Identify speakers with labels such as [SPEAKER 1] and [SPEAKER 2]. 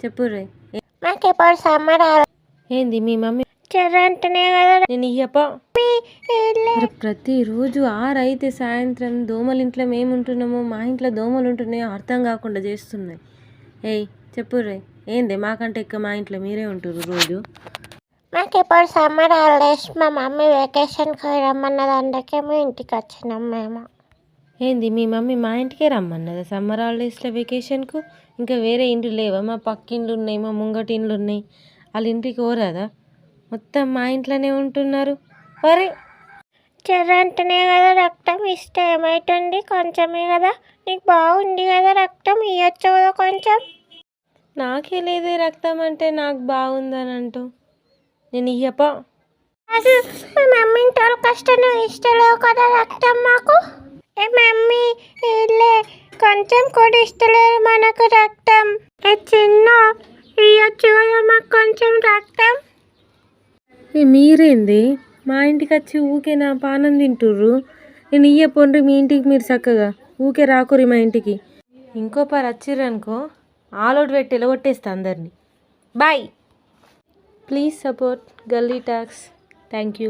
[SPEAKER 1] చెప్పు రే.
[SPEAKER 2] నాకు ఇప్పుడు సమ్మర్
[SPEAKER 1] ఏంది మీ మమ్మీ
[SPEAKER 2] చెర్రంటనే కదా
[SPEAKER 1] నేను ఇయ్యపా. అరే ప్రతిరోజు 6 అయితే సాయంత్రం దోమల ఇంట్లో మేము ఉంటున్నామో మా ఇంట్లో దోమలు ఉంటున్నాయో అర్థం కాకుండా చేస్తున్నాయి. ఏయ్ చెప్పు రే, ఏంది మాకంటే ఎక్కువ మా ఇంట్లో మీరే ఉంటారు రోజు.
[SPEAKER 2] నాకు ఇప్పుడు సమ్మర్ హాలిడేస్ మా మమ్మీ వెకేషన్కి రమ్మన్నది, అందుకే మీ ఇంటికి వచ్చినాం మేము.
[SPEAKER 1] ఏంది మీ మమ్మీ మా ఇంటికే రమ్మన్నదా సమ్మర్ హాలిడేస్లో వెకేషన్కు? ఇంకా వేరే ఇండ్లు లేవా? మా పక్క ఇండ్లు ఉన్నాయి, మా ముంగటి ఇండ్లు ఉన్నాయి, వాళ్ళ ఇంటికి పోరాదా? మొత్తం మా ఇంట్లోనే ఉంటున్నారు. మరి
[SPEAKER 2] చెర్రంటనే కదా రక్తం ఇస్తే ఏమవుతుంది? కొంచెమే కదా, నీకు బాగుంది కదా రక్తం, ఇవ్వచ్చు కదా కొంచెం.
[SPEAKER 1] నాకే లేదే రక్తం అంటే నాకు బాగుందని అంటూ నేను ఇయ్యపా.
[SPEAKER 2] అది మా మమ్మీని తోలు కష్టం ఇస్తలేవు కదా రక్తం మాకు. ఏ మమ్మీ ఇల్లే కొంచెం కూడా ఇస్తలేరు మనకు రక్తం. ఏ చిన్న ఇవ్వచ్చు కదా మాకు కొంచెం రక్తం.
[SPEAKER 1] మీరేంది మా ఇంటికి వచ్చి ఊకే నా పానం తింటుర్రు? నేను ఇయ్యపోండ్రి మీ ఇంటికి, మీరు చక్కగా ఊకే రాకురి మా ఇంటికి. ఇంకో పారు వచ్చిర్రనుకో ఆలోటు పెట్టి ఎలగొట్టేస్తా అందరినీ. బాయ్. ప్లీజ్ సపోర్ట్ గల్లీ టాక్స్. Thank you.